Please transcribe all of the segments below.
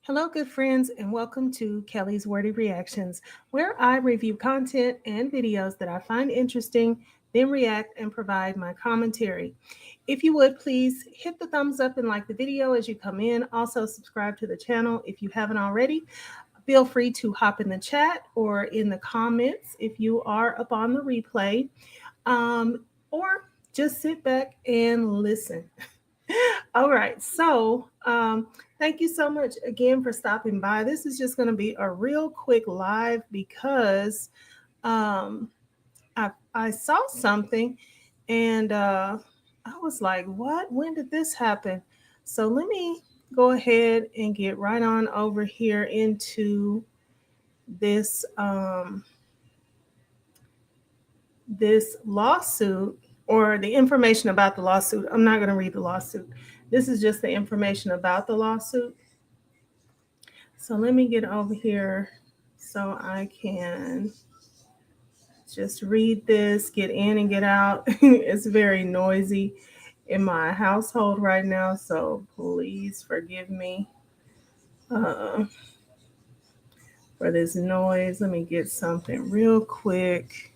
Hello, good friends, and welcome to Kelly's Wordy Reactions, where I review content and videos that I find interesting, then react and provide my commentary. If you would please hit the thumbs up and like the video as you come in. Also, subscribe to the channel if you haven't already. Feel free to hop in the chat or in the comments if you are up on the replay, or just sit back and listen. All right. Thank you so much again for stopping by. This is just going to be a real quick live because um, I saw something and I was like, what? When did this happen? So let me go ahead and get right on over here into this this lawsuit or the information about the lawsuit. I'm not going to read the lawsuit. This is just the information about the lawsuit. So let me get over here so I can just read this, get in and get out. It's very noisy in my household right now, so please forgive me uh, for this noise. Let me get something real quick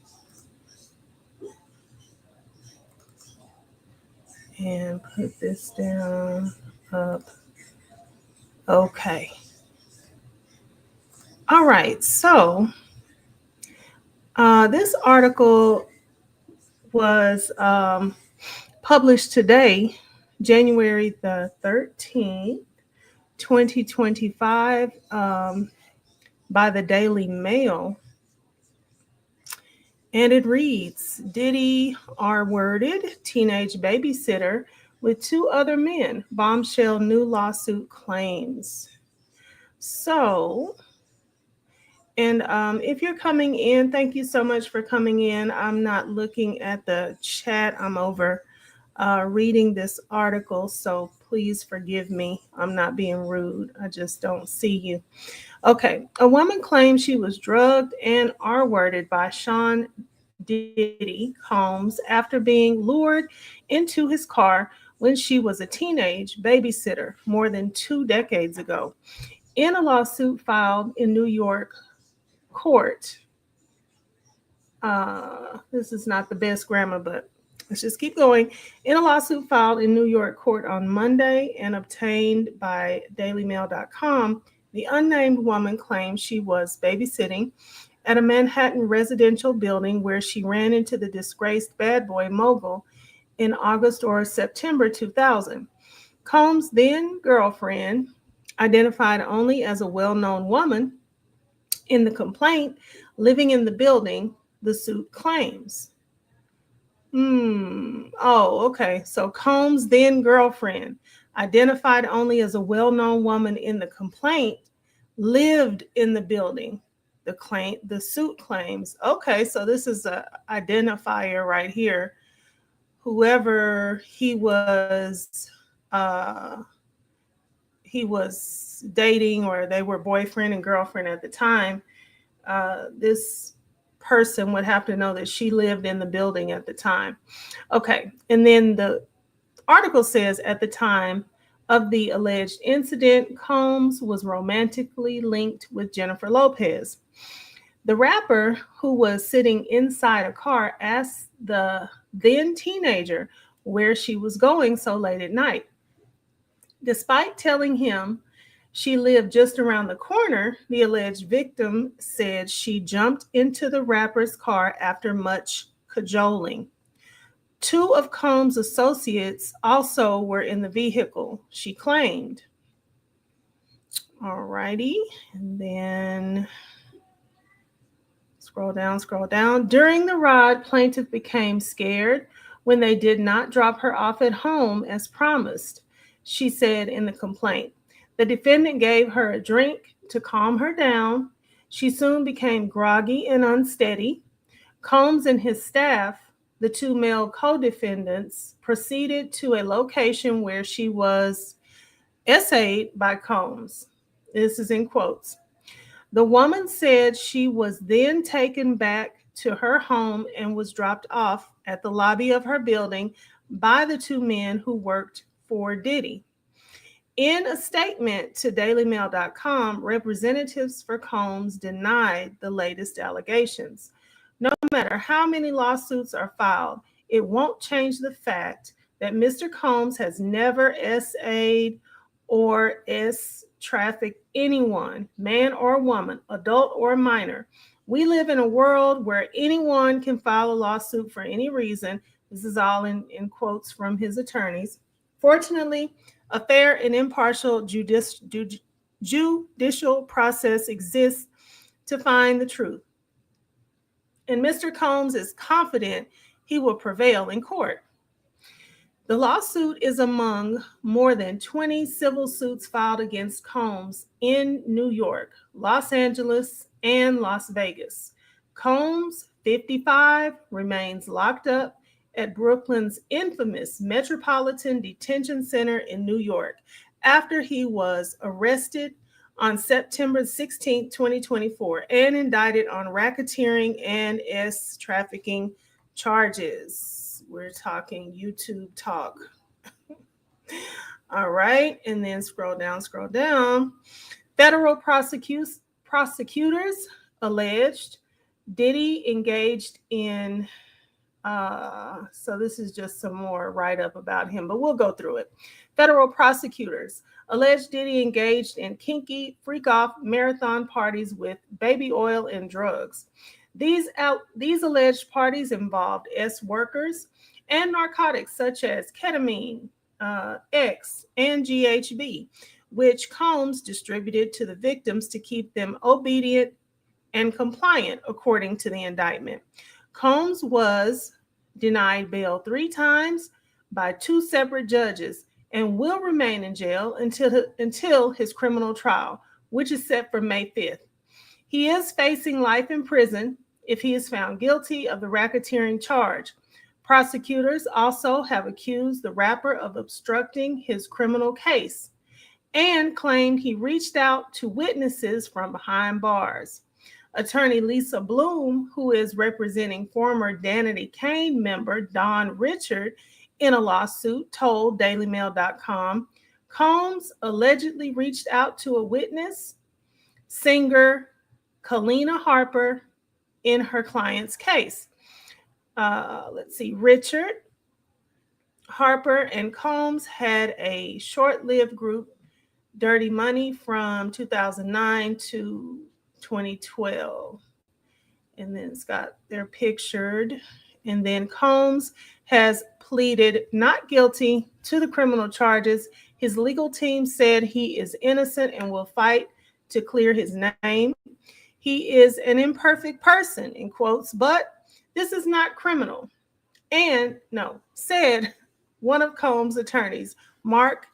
and put this down up. Okay. All right. This article was published today, January the 13th, 2025, by the Daily Mail. And it reads Diddy R worded teenage babysitter with two other men, bombshell new lawsuit claims. So, and if you're coming in, thank you so much for coming in. I'm not looking at the chat, I'm over reading this article, so please forgive me. I'm not being rude, I just don't see you. Okay, a woman claims she was drugged and R-worded by Sean Diddy Combs after being lured into his car when she was a teenage babysitter more than 2 decades ago. In a lawsuit filed in New York court, this is not the best grammar, but let's just keep going. In a lawsuit filed in New York court on Monday and obtained by dailymail.com, the unnamed woman claims she was babysitting at a Manhattan residential building where she ran into the disgraced bad boy mogul in August or September 2000. Combs' then girlfriend, identified only as a well known woman in the complaint, living in the building, the suit claims. Oh, okay. So Combs' then girlfriend, identified only as a well known woman in the complaint, lived in the building. The suit claims. Okay, so this is a identifier right here. Whoever he was dating, or they were boyfriend and girlfriend at the time, this person would have to know that she lived in the building at the time. Okay, and then the article says at the time of the alleged incident, Combs was romantically linked with Jennifer Lopez. The rapper, who was sitting inside a car, asked the then teenager where she was going so late at night. Despite telling him she lived just around the corner, the alleged victim said she jumped into the rapper's car after much cajoling. Two of Combs' associates also were in the vehicle, she claimed. All righty. And then scroll down. During the ride, plaintiff became scared when they did not drop her off at home as promised, she said in the complaint. The defendant gave her a drink to calm her down. She soon became groggy and unsteady. Combs and his staff, the two male co-defendants, proceeded to a location where she was essayed by Combs. This is in quotes. The woman said she was then taken back to her home and was dropped off at the lobby of her building by the two men who worked for Diddy. In a statement to dailymail.com, representatives for Combs denied the latest allegations. No matter how many lawsuits are filed, it won't change the fact that Mr. Combs has never SA'd or trafficked anyone, man or woman, adult or minor. We live in a world where anyone can file a lawsuit for any reason. This is all in quotes from his attorneys. Fortunately, a fair and impartial judicial process exists to find the truth. And Mr. Combs is confident he will prevail in court. The lawsuit is among more than 20 civil suits filed against Combs in New York, Los Angeles, and Las Vegas. Combs, 55, remains locked up at Brooklyn's infamous Metropolitan Detention Center in New York after he was arrested on September 16, 2024, and indicted on racketeering and trafficking charges. We're talking YouTube talk. All right, and then scroll down. Federal prosecutors alleged Diddy engaged in, so this is just some more write-up about him, but we'll go through it. Federal prosecutors alleged Diddy engaged in kinky, freak-off marathon parties with baby oil and drugs. These alleged parties involved workers and narcotics such as ketamine, X, and GHB, which Combs distributed to the victims to keep them obedient and compliant, according to the indictment. Combs was denied bail 3 times by 2 separate judges and will remain in jail until his criminal trial, which is set for May 5th. He is facing life in prison if he is found guilty of the racketeering charge. Prosecutors also have accused the rapper of obstructing his criminal case and claimed he reached out to witnesses from behind bars. Attorney Lisa Bloom, who is representing former Danity Kane member Don Richard in a lawsuit, told dailymail.com, Combs allegedly reached out to a witness, singer Kalina Harper, in her client's case. Richard, Harper, and Combs had a short-lived group, Dirty Money, from 2009 to 2012. And then it's got they're pictured. And then Combs has pleaded not guilty to the criminal charges. His legal team said he is innocent and will fight to clear his name. He is an imperfect person, in quotes, but this is not criminal. And said one of Combs' attorneys, Mark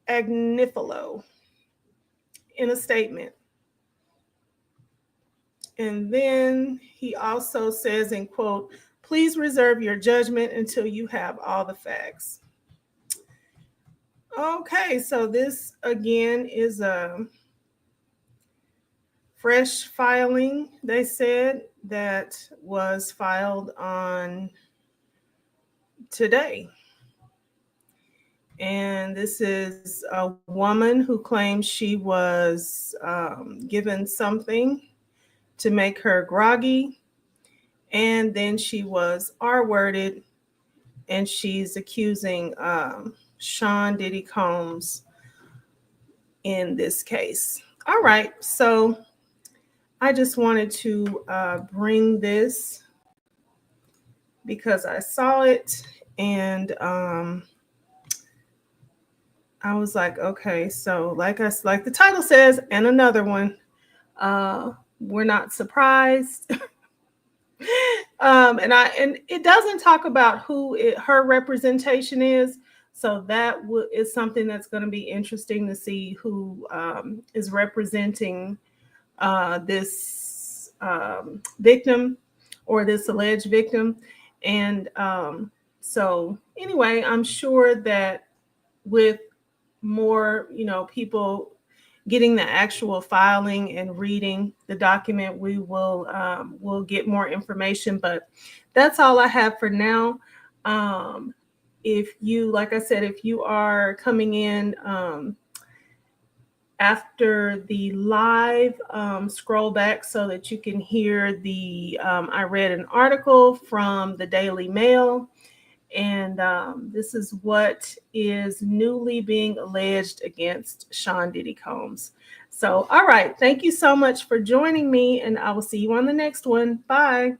Agnifilo, in a statement. And then he also says, in quote, please reserve your judgment until you have all the facts. Okay, so this again is a fresh filing, they said, that was filed on today. And this is a woman who claims she was given something to make her groggy, and then she was R-worded, and she's accusing Sean Diddy Combs in this case. All right, so I just wanted to bring this because I saw it, and I was like, okay, so like the title says, and another one, we're not surprised. And it doesn't talk about who her representation is, so that is something that's going to be interesting to see who is representing this victim or this alleged victim. And so anyway, I'm sure that with more, people getting the actual filing and reading the document, we will we'll get more information. But that's all I have for now. if you, like I said, if you are coming in after the live, scroll back so that you can hear the, I read an article from the Daily Mail, and this is what is newly being alleged against Sean Diddy Combs. So, all right, thank you so much for joining me, and I will see you on the next one. Bye.